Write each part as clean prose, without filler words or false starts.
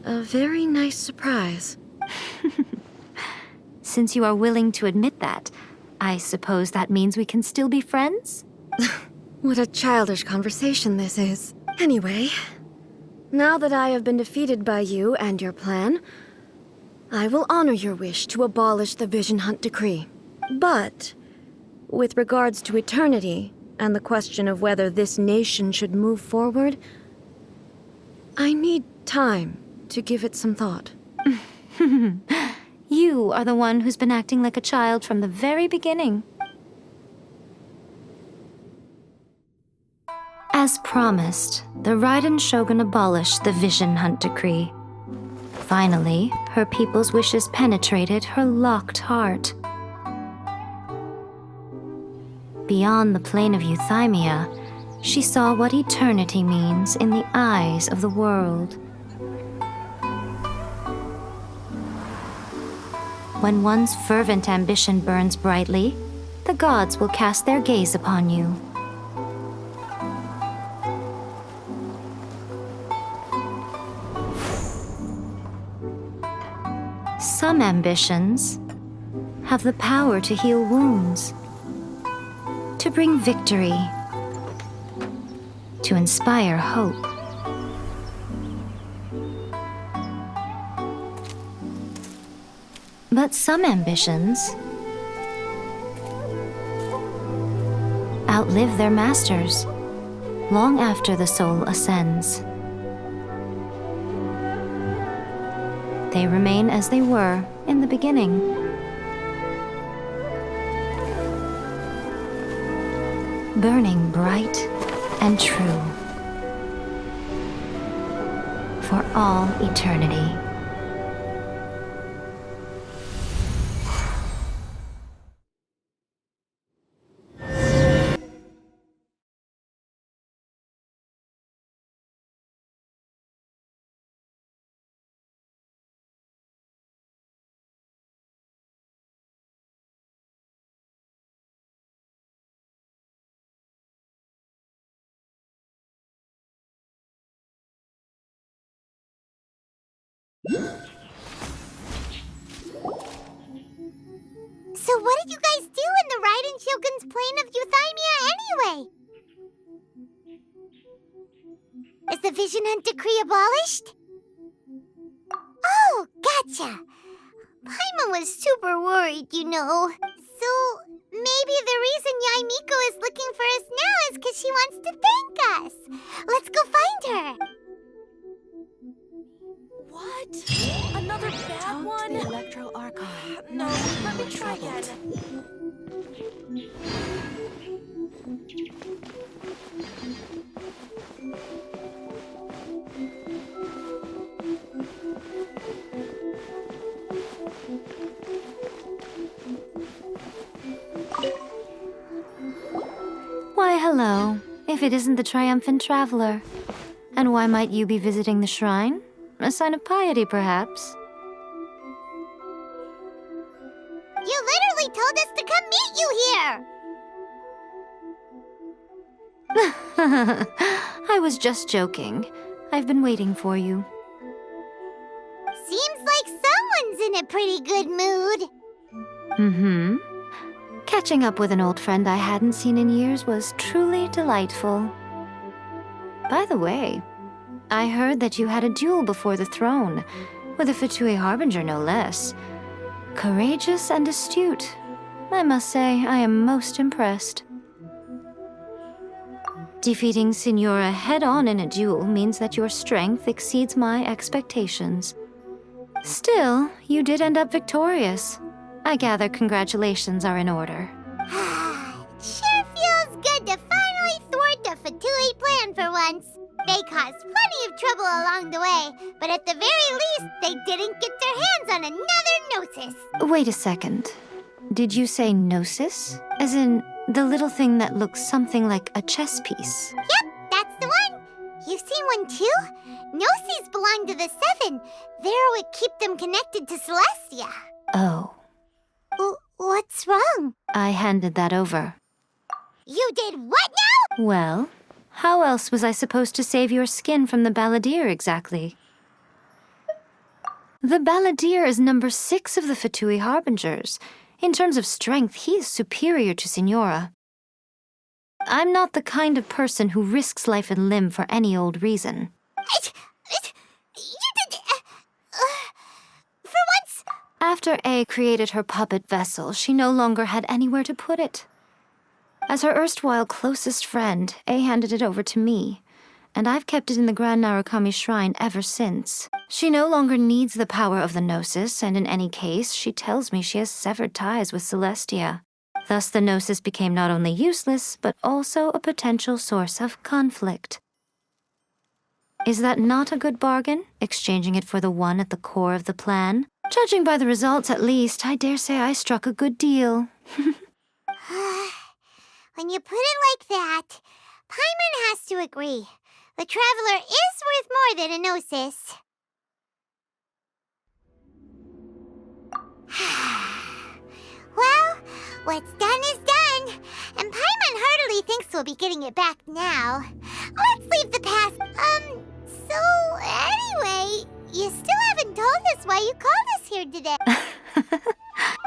and a very nice surprise. Since you are willing to admit that, I suppose that means we can still be friends? What a childish conversation this is. Anyway, now that I have been defeated by you and your plan, I will honor your wish to abolish the Vision Hunt Decree. But, with regards to eternity and the question of whether this nation should move forward, I need time to give it some thought. You are the one who's been acting like a child from the very beginning. As promised, the Raiden Shogun abolished the Vision Hunt Decree. Finally, her people's wishes penetrated her locked heart. Beyond the plane of euthymia, she saw what eternity means in the eyes of the world. When one's fervent ambition burns brightly, the gods will cast their gaze upon you. Some ambitions have the power to heal wounds, to bring victory, to inspire hope. But some ambitions outlive their masters long after the soul ascends. They remain as they were in the beginning. Burning bright and true for all eternity. So what did you guys do in the Raiden Shogun's plane of euthymia anyway? Is the Vision Hunt Decree abolished? Oh, gotcha. Paimon was super worried, you know. So maybe the reason Yaimiko is looking for us now is because she wants to thank us. Let's go find her. What? Another bad one? The Electro Archon. No, let me try again. Why, hello, if it isn't the triumphant traveler. And why might you be visiting the shrine? A sign of piety, perhaps? You literally told us to come meet you here! I was just joking. I've been waiting for you. Seems like someone's in a pretty good mood. Mm-hmm. Catching up with an old friend I hadn't seen in years was truly delightful. By the way, I heard that you had a duel before the throne, with a Fatui Harbinger no less. Courageous and astute. I must say, I am most impressed. Defeating Signora head-on in a duel means that your strength exceeds my expectations. Still, you did end up victorious. I gather congratulations are in order. Sure feels good to finally thwart the Fatui plan for once. They caused plenty of trouble along the way, but at the very least, they didn't get their hands on another Gnosis. Wait a second. Did you say Gnosis? As in, the little thing that looks something like a chess piece? Yep, that's the one. You've seen one too? Gnosis belong to the Seven. They're what keep them connected to Celestia. Oh. What's wrong? I handed that over. You did what now? Well, how else was I supposed to save your skin from the balladeer exactly? The Balladeer is number 6 of the Fatui Harbingers. In terms of strength, he is superior to Signora. I'm not the kind of person who risks life and limb for any old reason. You did... for once... After A created her puppet vessel, she no longer had anywhere to put it. As her erstwhile closest friend, A handed it over to me, and I've kept it in the Grand Narukami Shrine ever since. She no longer needs the power of the Gnosis, and in any case, she tells me she has severed ties with Celestia. Thus the Gnosis became not only useless, but also a potential source of conflict. Is that not a good bargain, exchanging it for the one at the core of the plan? Judging by the results, at least, I dare say I struck a good deal. When you put it like that, Paimon has to agree. The Traveler is worth more than a Gnosis. Well, what's done is done, and Paimon heartily thinks we'll be getting it back now. Let's leave the past. So anyway, you still haven't told us why you called us here today.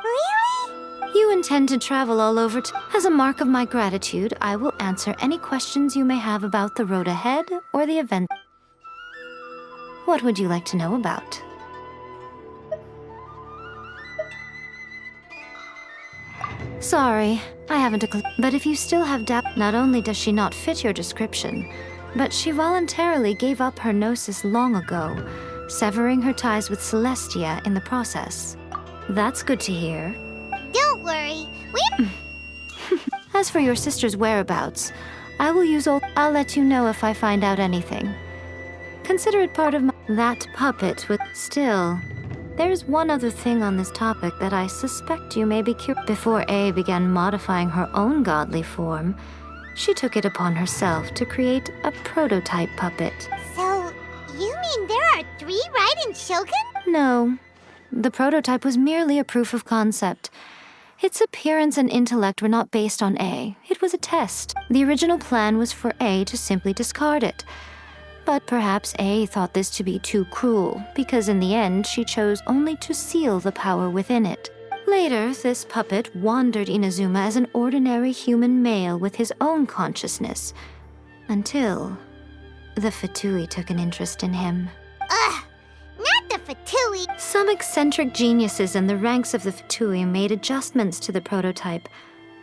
Really? You intend to travel all over As a mark of my gratitude, I will answer any questions you may have about the road ahead or the event. What would you like to know about? Sorry, I haven't a clue. But if you still have doubt, not only does she not fit your description, but she voluntarily gave up her Gnosis long ago, severing her ties with Celestia in the process. That's good to hear. Don't worry, we... As for your sister's whereabouts, I will use all... I'll let you know if I find out anything. Consider it part of that puppet with... Still, there's one other thing on this topic that I suspect you may be curious. Before A began modifying her own godly form, she took it upon herself to create a prototype puppet. So, you mean there are 3 Raiden Shogun? No. The prototype was merely a proof of concept. Its appearance and intellect were not based on A. It was a test. The original plan was for A to simply discard it. But perhaps A thought this to be too cruel, because in the end she chose only to seal the power within it. Later, this puppet wandered Inazuma as an ordinary human male with his own consciousness, until the Fatui took an interest in him. Ugh! Not the Fatui! Some eccentric geniuses in the ranks of the Fatui made adjustments to the prototype,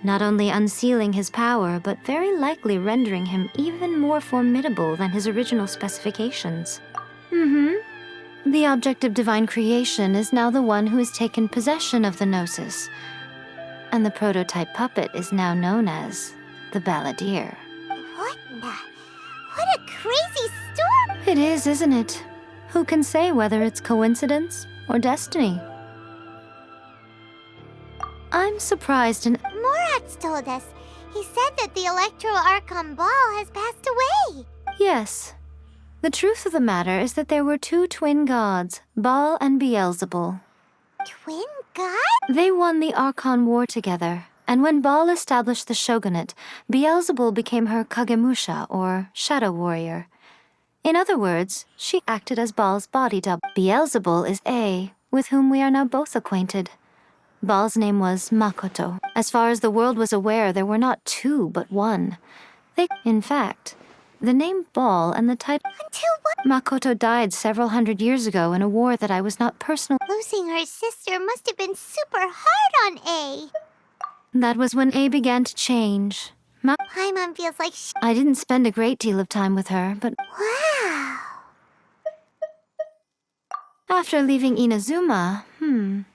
not only unsealing his power, but very likely rendering him even more formidable than his original specifications. The object of divine creation is now the one who has taken possession of the Gnosis, and the prototype puppet is now known as the Balladeer. What a crazy story! It is, isn't it? Who can say whether it's coincidence or destiny? I'm surprised and... Morat's told us. He said that the Electro Archon Ball has passed away. Yes. The truth of the matter is that there were 2 twin gods, Baal and Beelzebul. Twin gods? They won the Archon War together, and when Baal established the shogunate, Beelzebul became her Kagemusha, or shadow warrior. In other words, she acted as Baal's body double. Beelzebul is A, with whom we are now both acquainted. Baal's name was Makoto. As far as the world was aware, there were not 2, but 1. In fact, the name Baal and the title... Until what? Makoto died several hundred years ago in a war that I was not personally... Losing her sister must have been super hard on A. That was when A began to change. Paimon feels like I didn't spend a great deal of time with her, but... Wow. After leaving Inazuma, Ooh,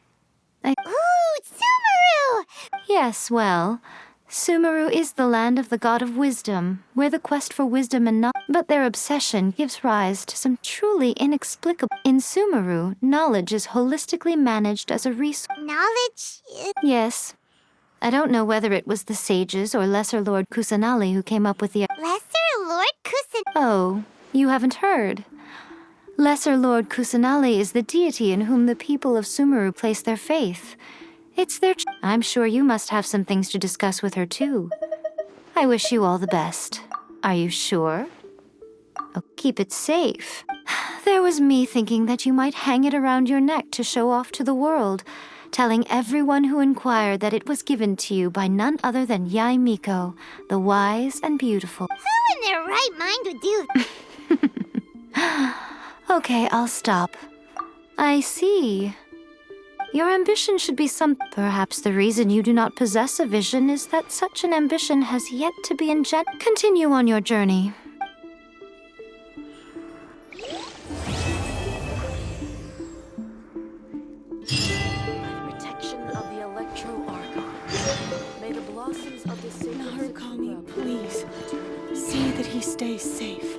Sumeru! Yes, well, Sumeru is the land of the god of wisdom, where the quest for wisdom and knowledge... But their obsession gives rise to some truly inexplicable... In Sumeru, knowledge is holistically managed as a resource. Knowledge? Yes. I don't know whether it was the sages or Lesser Lord Kusanali who came up with the... Lesser Lord Kusan... Oh, you haven't heard. Lesser Lord Kusanali is the deity in whom the people of Sumeru place their faith. It's their... I'm sure you must have some things to discuss with her, too. I wish you all the best. Are you sure? Oh, keep it safe. There was me thinking that you might hang it around your neck to show off to the world, telling everyone who inquired that it was given to you by none other than Yai Miko, the wise and beautiful. Who in their right mind would do Okay, I'll stop. I see. Your ambition should be some... Perhaps the reason you do not possess a vision is that such an ambition has yet to be engendered. Continue on your journey. By the protection of the Electro-Archon, may the blossoms of the sacred Narukami, Sakura please. See that he stays safe.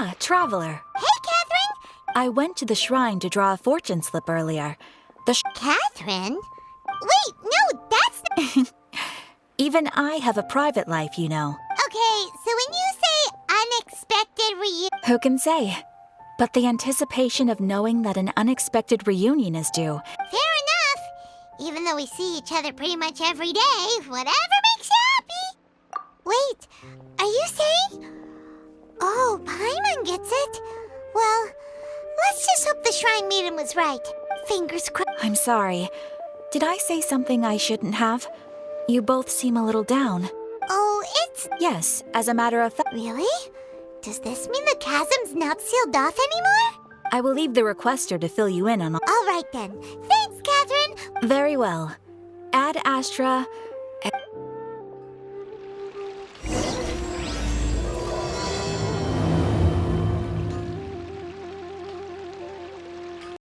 Ah, traveler. Hey, Catherine! I went to the shrine to draw a fortune slip earlier. Catherine? Wait, no, that's... Even I have a private life, you know. Okay, so when you say unexpected Who can say? But the anticipation of knowing that an unexpected reunion is due. Fair enough. Even though we see each other pretty much every day, whatever makes you happy. Wait, are you saying... Oh, Paimon gets it. Well, let's just hope the shrine maiden was right. Fingers crossed. I'm sorry. Did I say something I shouldn't have? You both seem a little down. Oh, it's... Yes, as a matter of fact. Really? Does this mean the chasm's not sealed off anymore? I will leave the requester to fill you in on all. All right then. Thanks, Catherine. Very well. Ad Astra...